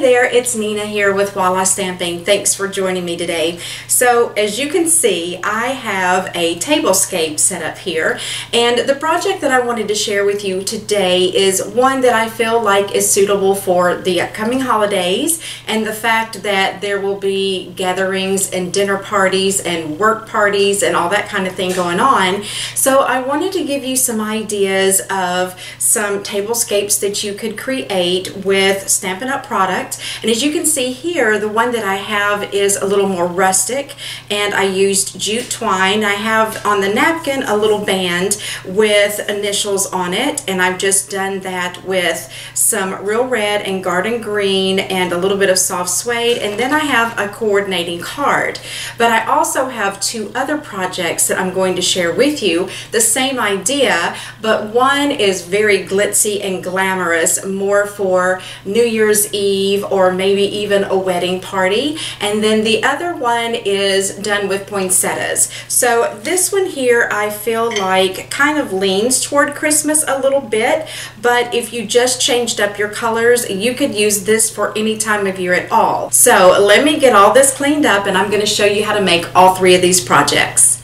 there, it's Nina here with Walla Stamping. Thanks for joining me today. So as you can see, I have a tablescape set up here, and the project that I wanted to share with you today is one that I feel like is suitable for the upcoming holidays and the fact that there will be gatherings and dinner parties and work parties and all that kind of thing going on. So I wanted to give you some ideas of some tablescapes that you could create with Stampin' Up! Product. And as you can see here, the one that I have is a little more rustic, and I used jute twine. I have on the napkin a little band with initials on it, and I've just done that with some real red and garden green and a little bit of soft suede, and then I have a coordinating card. But I also have two other projects that I'm going to share with you, the same idea, but one is very glitzy and glamorous, more for New Year's Eve or maybe even a wedding party, and then the other one is done with poinsettias. So this one here I feel like kind of leans toward Christmas a little bit, but if you just changed up your colors, you could use this for any time of year at all. So let me get all this cleaned up and I'm going to show you how to make all three of these projects.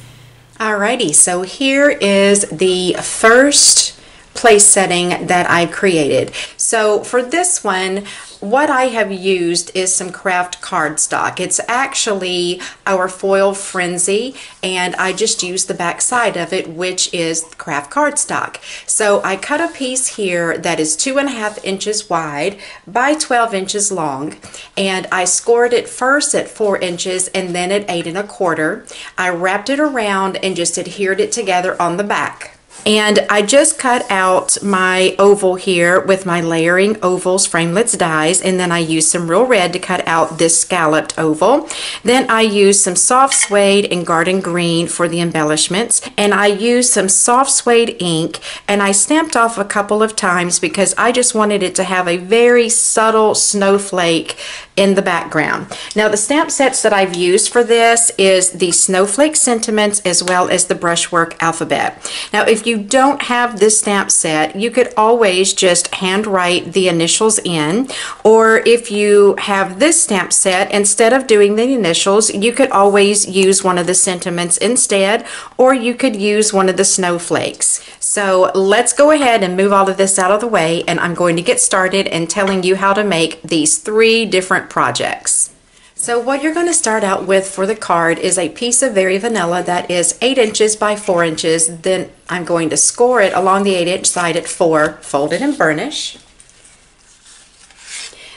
Alrighty, so here is the first place setting that I created. So for this one, what I have used is some craft cardstock. It's actually our foil frenzy, and I just used the back side of it, which is craft cardstock. So I cut a piece here that is 2.5 inches wide by 12 inches long, and I scored it first at 4 inches and then at 8 1/4. I wrapped it around and just adhered it together on the back. And I just cut out my oval here with my layering ovals framelits dies, and then I used some real red to cut out this scalloped oval. Then I used some soft suede and garden green for the embellishments, and I used some soft suede ink, and I stamped off a couple of times because I just wanted it to have a very subtle snowflake in the background. Now the stamp sets that I've used for this is the Snowflake Sentiments as well as the Brushwork Alphabet. Now if you don't have this stamp set, you could always just handwrite the initials in, or if you have this stamp set, instead of doing the initials, you could always use one of the sentiments instead, or you could use one of the snowflakes. So let's go ahead and move all of this out of the way, and I'm going to get started in telling you how to make these three different projects. So what you're going to start out with for the card is a piece of Very Vanilla that is 8 inches by 4 inches. Then I'm going to score it along the 8-inch side at 4, fold it and burnish.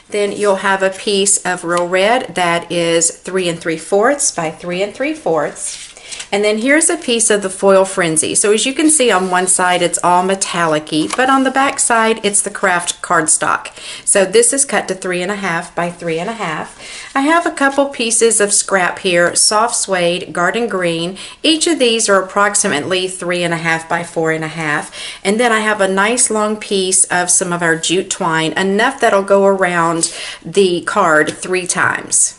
Then you'll have a piece of real red that is 3 3/4 by 3 3/4. And then here's a piece of the Foil Frenzy. So as you can see, on one side it's all metallic-y, but on the back side it's the craft cardstock. So this is cut to 3.5 by 3.5. I have a couple pieces of scrap here, soft suede, garden green. Each of these are approximately 3.5 by 4.5. And then I have a nice long piece of some of our jute twine, enough that'll go around the card 3 times.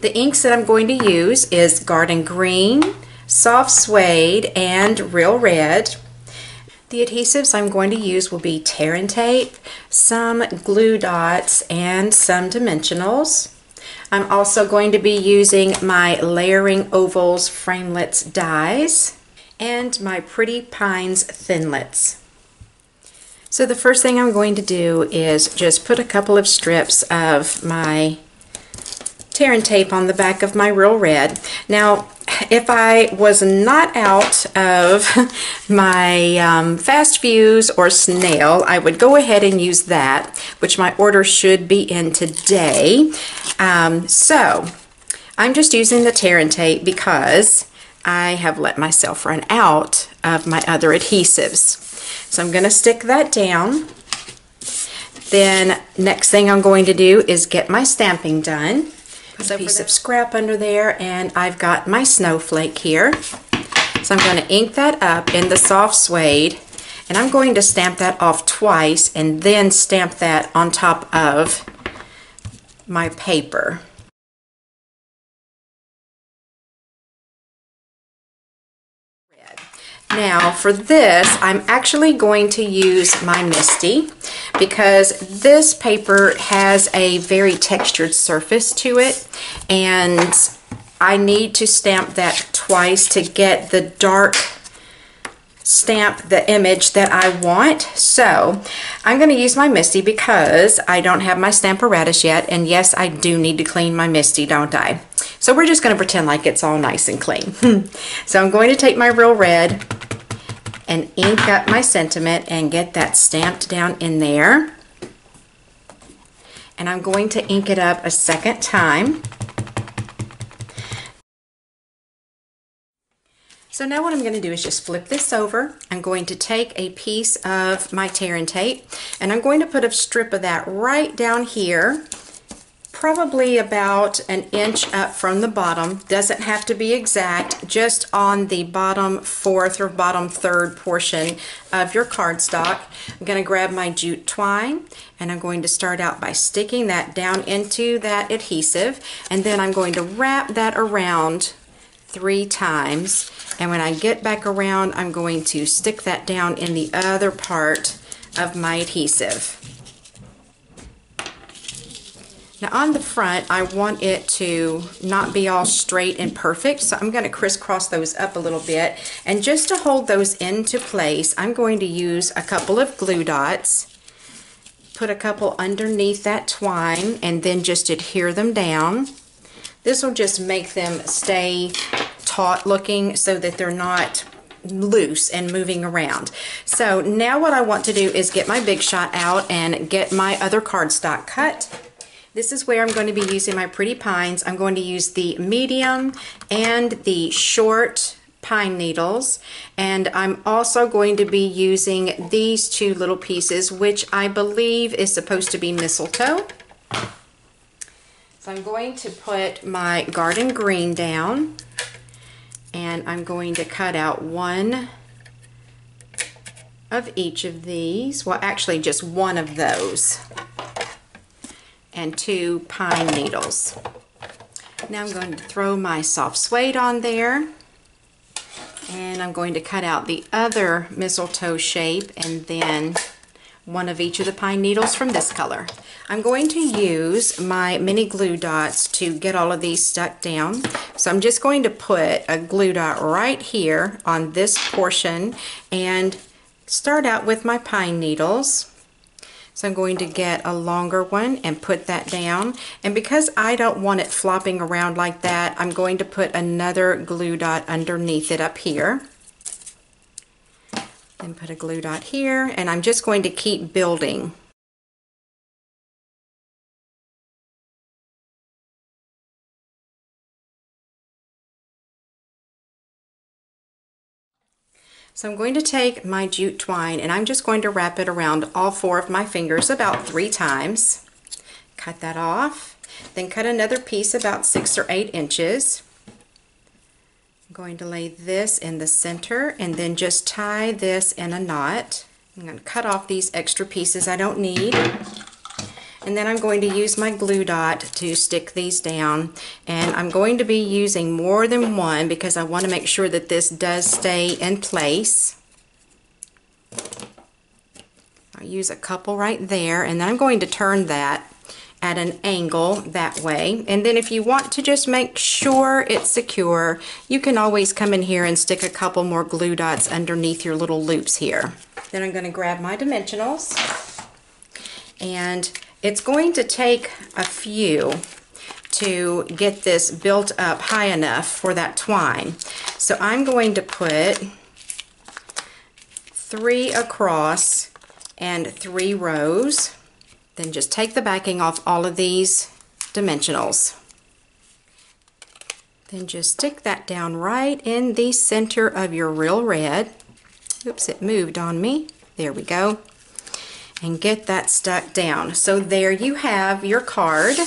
The inks that I'm going to use is garden green, soft suede, and real red. The adhesives I'm going to use will be tear and tape, some glue dots, and some dimensionals. I'm also going to be using my layering ovals framelits dies and my Pretty Pines thinlits. So the first thing I'm going to do is just put a couple of strips of my tear and tape on the back of my real red. Now if I was not out of my Fast Fuse or Snail, I would go ahead and use that, which my order should be in today. So I'm just using the tear and tape because I have let myself run out of my other adhesives. So I'm going to stick that down. Then next thing I'm going to do is get my stamping done. Put a piece of scrap under there, and I've got my snowflake here. So I'm going to ink that up in the soft suede, and I'm going to stamp that off twice and then stamp that on top of my paper. Now for this, I'm actually going to use my Misty because this paper has a very textured surface to it, and I need to stamp that twice to get the dark stamp, the image that I want. So I'm going to use my Misty because I don't have my Stamparatus yet, and yes, I do need to clean my Misty, don't I? So we're just going to pretend like it's all nice and clean. So I'm going to take my Real Red and ink up my sentiment and get that stamped down in there. And I'm going to ink it up a second time. So now what I'm going to do is just flip this over. I'm going to take a piece of my tear and tape, and I'm going to put a strip of that right down here, probably about an inch up from the bottom. Doesn't have to be exact, just on the bottom fourth or bottom third portion of your cardstock. I'm going to grab my jute twine, and I'm going to start out by sticking that down into that adhesive, and then I'm going to wrap that around 3 times, and when I get back around, I'm going to stick that down in the other part of my adhesive. Now on the front, I want it to not be all straight and perfect, so I'm going to crisscross those up a little bit, and just to hold those into place, I'm going to use a couple of glue dots, put a couple underneath that twine, and then just adhere them down. This will just make them stay taut looking so that they're not loose and moving around. So now what I want to do is get my Big Shot out and get my other cardstock cut. This is where I'm going to be using my Pretty Pines. I'm going to use the medium and the short pine needles, and I'm also going to be using these 2 little pieces, which I believe is supposed to be mistletoe. So I'm going to put my garden green down, and I'm going to cut out 1 of each of these. Well, actually just 1 of those, and 2 pine needles. Now I'm going to throw my soft suede on there, and I'm going to cut out the other mistletoe shape, and then 1 of each of the pine needles from this color. I'm going to use my mini glue dots to get all of these stuck down. So I'm just going to put a glue dot right here on this portion and start out with my pine needles. So I'm going to get a longer one and put that down. And because I don't want it flopping around like that, I'm going to put another glue dot underneath it up here. Then put a glue dot here, and I'm just going to keep building. So I'm going to take my jute twine, and I'm just going to wrap it around all 4 of my fingers about 3 times. Cut that off, then cut another piece about 6 or 8 inches. I'm going to lay this in the center and then just tie this in a knot. I'm going to cut off these extra pieces I don't need. And then I'm going to use my glue dot to stick these down. And I'm going to be using more than 1 because I want to make sure that this does stay in place. I'll use a couple right there, and then I'm going to turn that at an angle that way. And then if you want to just make sure it's secure, you can always come in here and stick a couple more glue dots underneath your little loops here. Then I'm going to grab my dimensionals, and it's going to take a few to get this built up high enough for that twine. So I'm going to put 3 across and 3 rows. Then just take the backing off all of these dimensionals. Then just stick that down right in the center of your Real Red. Oops, it moved on me. There we go. And get that stuck down. So there you have your card.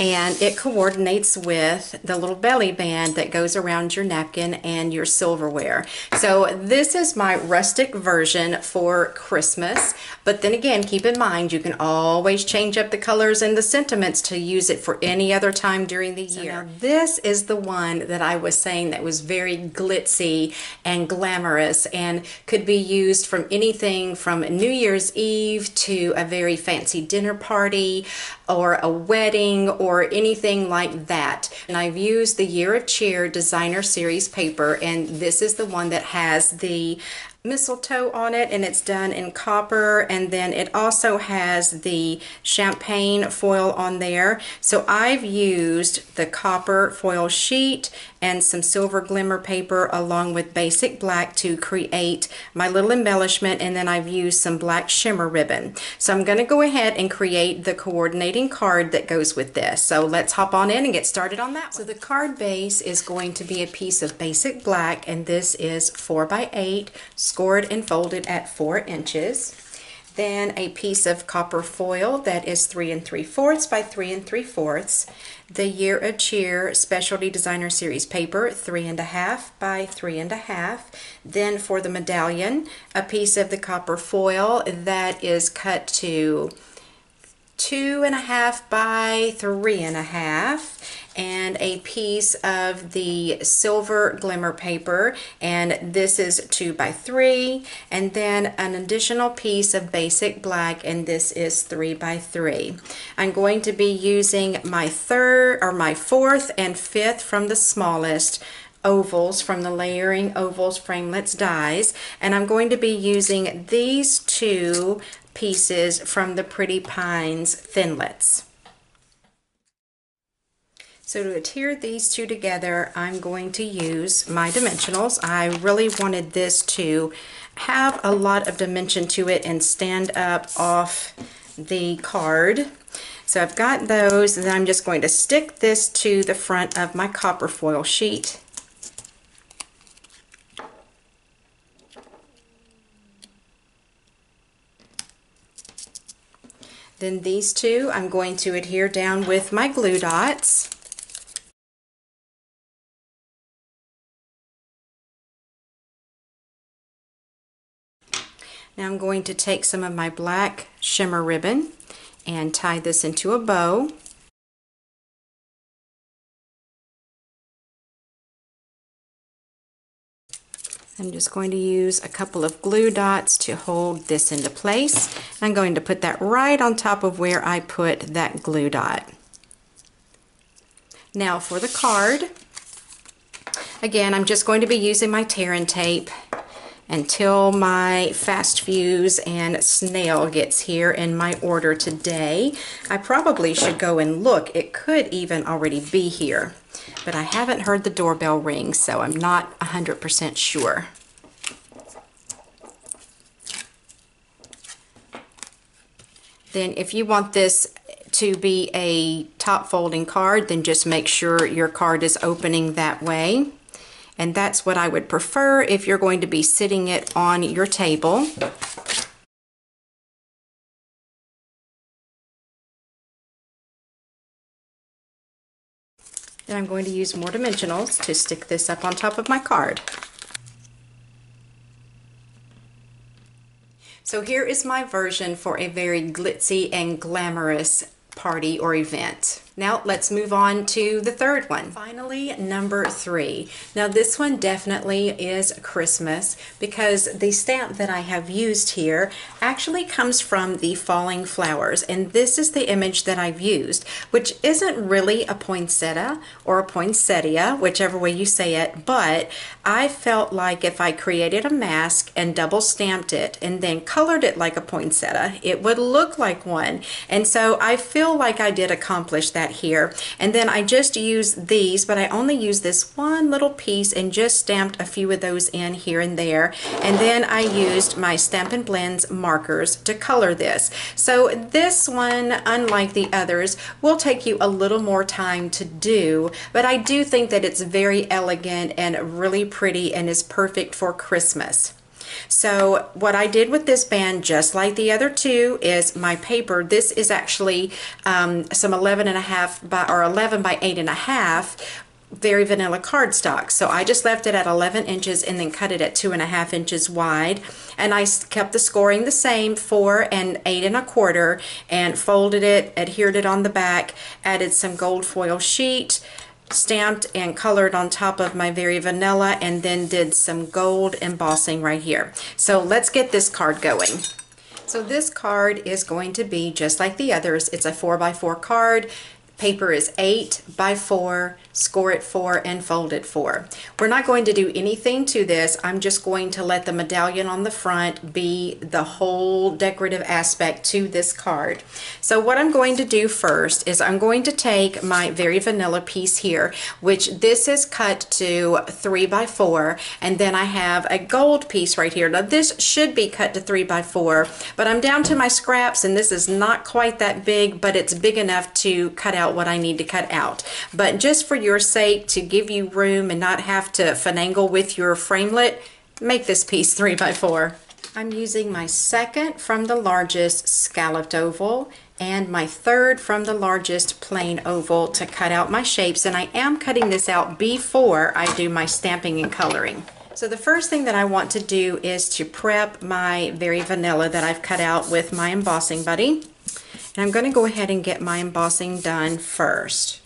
and it coordinates with the little belly band that goes around your napkin and your silverware. So this is my rustic version for Christmas, but then again, keep in mind you can always change up the colors and the sentiments to use it for any other time during the year. So now this is the one that I was saying that was very glitzy and glamorous and could be used from anything from New Year's Eve to a very fancy dinner party or a wedding or anything like that. And I've used the Year of Cheer Designer Series paper, and this is the one that has the mistletoe on it, and it's done in copper, and then it also has the champagne foil on there. So I've used the copper foil sheet and some silver glimmer paper along with basic black to create my little embellishment, and then I've used some black shimmer ribbon. So I'm going to go ahead and create the coordinating card that goes with this. So let's hop on in and get started on that one. So the card base is going to be a piece of basic black, and this is 4 by 8, scored and folded at 4 inches. Then a piece of copper foil that is 3 3/4 by 3 3/4. The Year of Cheer Specialty Designer Series paper, 3 1/2 by 3 1/2. Then for the medallion, a piece of the copper foil that is cut to 2 1/2 by 3 1/2, and a piece of the silver glimmer paper, and this is 2 by 3, and then an additional piece of basic black, and this is 3 by 3. I'm going to be using my 4th and 5th from the smallest ovals from the Layering Ovals Framelits dies, and I'm going to be using these 2 pieces from the Pretty Pines Thinlits. So to adhere these 2 together, I'm going to use my dimensionals. I really wanted this to have a lot of dimension to it and stand up off the card. So I've got those, and then I'm just going to stick this to the front of my copper foil sheet. Then these 2 I'm going to adhere down with my glue dots. Now I'm going to take some of my black shimmer ribbon and tie this into a bow. I'm just going to use a couple of glue dots to hold this into place. I'm going to put that right on top of where I put that glue dot. Now for the card, again, I'm just going to be using my tear and tape until my fast fuse and snail gets here in my order today. I probably should go and look. It could even already be here, but I haven't heard the doorbell ring, so I'm not 100% sure. Then if you want this to be a top folding card, then just make sure your card is opening that way. And that's what I would prefer if you're going to be sitting it on your table. Then I'm going to use more dimensionals to stick this up on top of my card. So here is my version for a very glitzy and glamorous party or event. Now let's move on to the third one. Finally, number 3. Now this one definitely is Christmas because the stamp that I have used here actually comes from the falling flowers, and this is the image that I've used, which isn't really a poinsettia or a poinsettia, whichever way you say it, but I felt like if I created a mask and double stamped it and then colored it like a poinsettia, it would look like one. And so I feel like I did accomplish that here. And then I just used these, but I only used this one little piece and just stamped a few of those in here and there. And then I used my Stampin' Blends markers to color this. So this one, unlike the others, will take you a little more time to do, but I do think that it's very elegant and really pretty and is perfect for Christmas. So what I did with this band, just like the other two, is my paper. This is actually some 11.5 by, or 11 by 8.5 very vanilla cardstock. So I just left it at 11 inches and then cut it at 2.5 inches wide. And I kept the scoring the same, 4 and 8.25, and folded it, adhered it on the back, added some gold foil sheet, stamped and colored on top of my very vanilla, and then did some gold embossing right here. So let's get this card going. So this card is going to be just like the others. It's a 4x4 card. Paper is 8 by 4, score it 4, and fold it 4. We're not going to do anything to this. I'm just going to let the medallion on the front be the whole decorative aspect to this card. So what I'm going to do first is I'm going to take my very vanilla piece here, which this is cut to 3 by 4, and then I have a gold piece right here. Now this should be cut to 3 by 4, but I'm down to my scraps, and this is not quite that big, but it's big enough to cut out what I need to cut out. But just for your sake, to give you room and not have to finagle with your framelit, make this piece 3 by 4. I'm using my second from the largest scalloped oval and my third from the largest plain oval to cut out my shapes, and I am cutting this out before I do my stamping and coloring. So the first thing that I want to do is to prep my very vanilla that I've cut out with my embossing buddy. And I'm going to go ahead and get my embossing done first.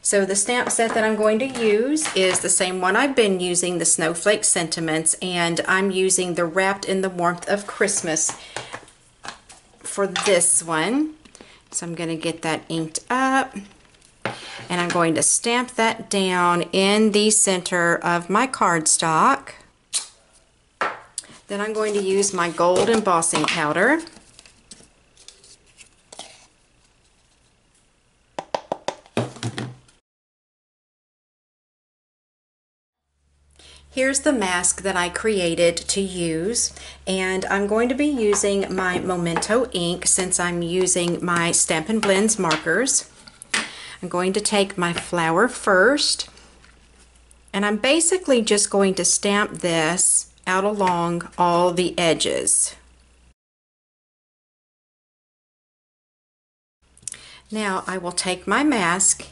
So the stamp set that I'm going to use is the same one I've been using, the Snowflake Sentiments, and I'm using the Wrapped in the Warmth of Christmas for this one. So I'm going to get that inked up, and I'm going to stamp that down in the center of my cardstock. Then I'm going to use my gold embossing powder. Here's the mask that I created to use, and I'm going to be using my Memento ink since I'm using my Stampin' Blends markers. I'm going to take my flower first, and I'm basically just going to stamp this out along all the edges. Now I will take my mask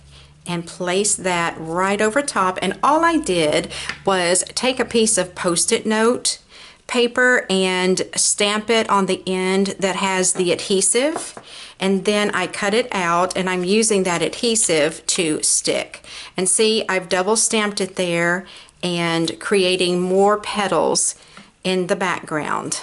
and place that right over top, and all I did was take a piece of Post-it note paper and stamp it on the end that has the adhesive, and then I cut it out, and I'm using that adhesive to stick. And see, I've double stamped it there and creating more petals in the background.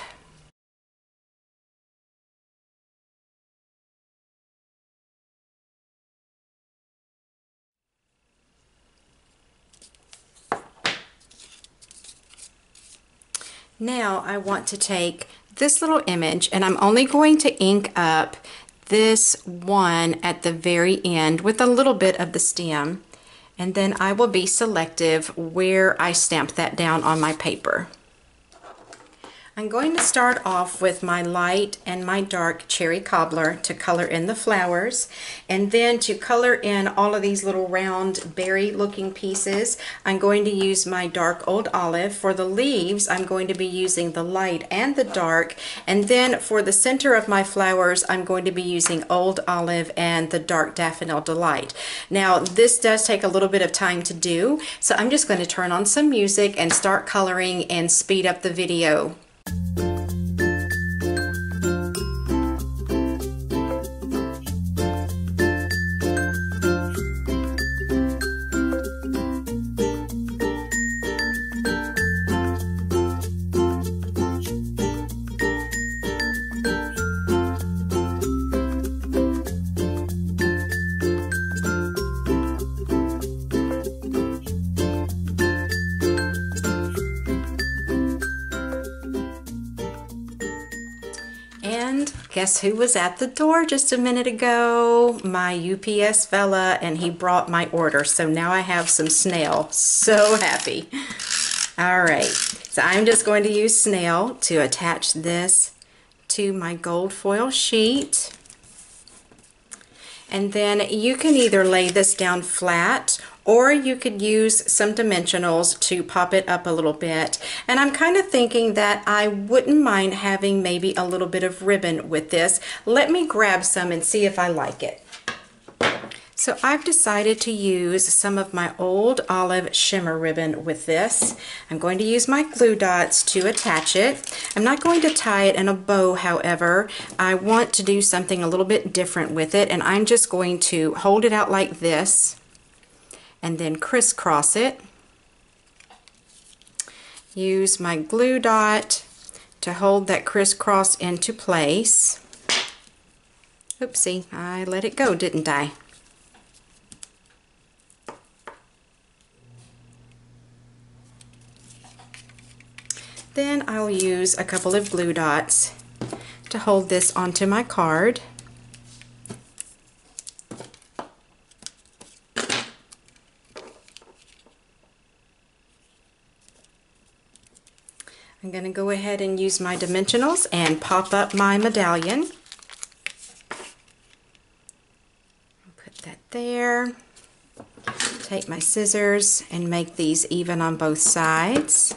Now I want to take this little image, and I'm only going to ink up this one at the very end with a little bit of the stem, and then I will be selective where I stamp that down on my paper. I'm going to start off with my light and my dark cherry cobbler to color in the flowers, and then to color in all of these little round berry looking pieces I'm going to use my dark old olive. For the leaves I'm going to be using the light and the dark, and then for the center of my flowers I'm going to be using old olive and the dark daffodil delight. Now this does take a little bit of time to do, so I'm just going to turn on some music and start coloring and speed up the video. And guess who was at the door just a minute ago? My UPS fella, and he brought my order. So now I have some snail. So happy. All right, so I'm just going to use snail to attach this to my gold foil sheet. And then you can either lay this down flat, or you could use some dimensionals to pop it up a little bit. And I'm kind of thinking that I wouldn't mind having maybe a little bit of ribbon with this. Let me grab some and see if I like it. So I've decided to use some of my old olive shimmer ribbon with this. I'm going to use my glue dots to attach it. I'm not going to tie it in a bow, however. I want to do something a little bit different with it, and I'm just going to hold it out like this and then crisscross it. Use my glue dot to hold that crisscross into place. Oopsie, I let it go, didn't I? Then I'll use a couple of glue dots to hold this onto my card. I'm going to go ahead and use my dimensionals and pop up my medallion. Put that there. Take my scissors and make these even on both sides.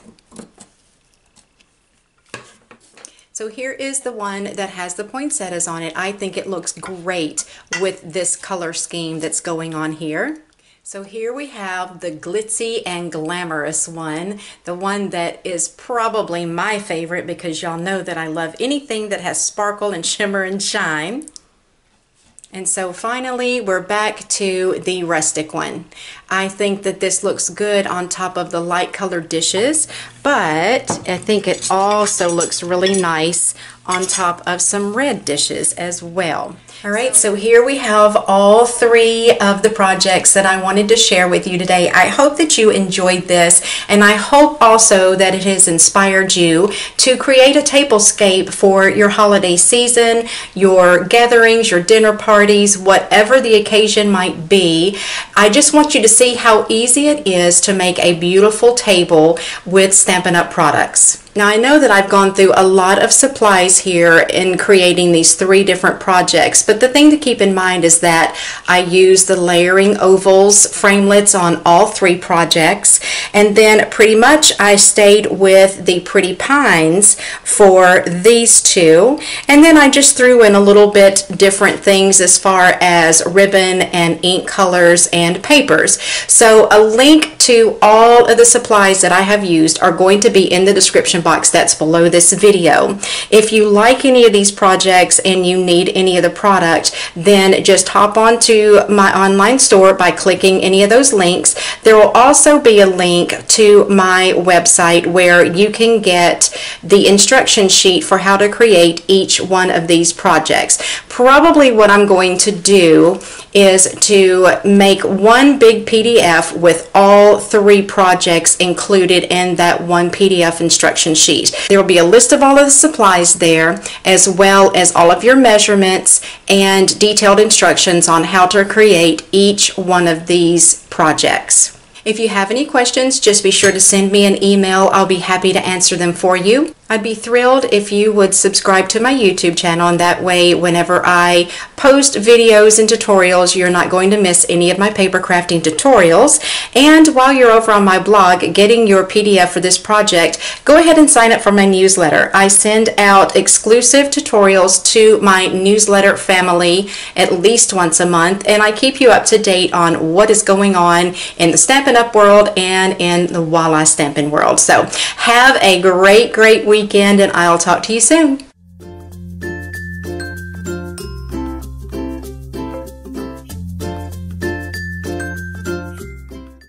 So here is the one that has the poinsettias on it. I think it looks great with this color scheme that's going on here. So here we have the glitzy and glamorous one, the one that is probably my favorite because y'all know that I love anything that has sparkle and shimmer and shine. And so finally we're back to the rustic one. I think that this looks good on top of the light colored dishes, but I think it also looks really nice on top of some red dishes as well. Alright, so here we have all three of the projects that I wanted to share with you today. I hope that you enjoyed this, and I hope also that it has inspired you to create a tablescape for your holiday season, your gatherings, your dinner parties, whatever the occasion might be. I just want you to see how easy it is to make a beautiful table with Stampin' Up! Products. Now I know that I've gone through a lot of supplies here in creating these three different projects, but the thing to keep in mind is that I used the layering ovals framelits on all three projects, and then pretty much I stayed with the pretty pines for these two, and then I just threw in a little bit different things as far as ribbon and ink colors and papers. So a link to all of the supplies that I have used are going to be in the description box that's below this video. If you like any of these projects and you need any of the product, then just hop onto my online store by clicking any of those links. There will also be a link to my website where you can get the instruction sheet for how to create each one of these projects. Probably what I'm going to do is to make one big PDF with all three projects included in that one PDF instruction sheet. There will be a list of all of the supplies there, as well as all of your measurements and detailed instructions on how to create each one of these projects. If you have any questions, just be sure to send me an email. I'll be happy to answer them for you. I'd be thrilled if you would subscribe to my YouTube channel, and that way whenever I post videos and tutorials, you're not going to miss any of my paper crafting tutorials. And while you're over on my blog getting your PDF for this project, go ahead and sign up for my newsletter. I send out exclusive tutorials to my newsletter family at least once a month, and I keep you up to date on what is going on in the Stampin' Up! World and in the Walla Stamping world. So have a great weekend, and I'll talk to you soon.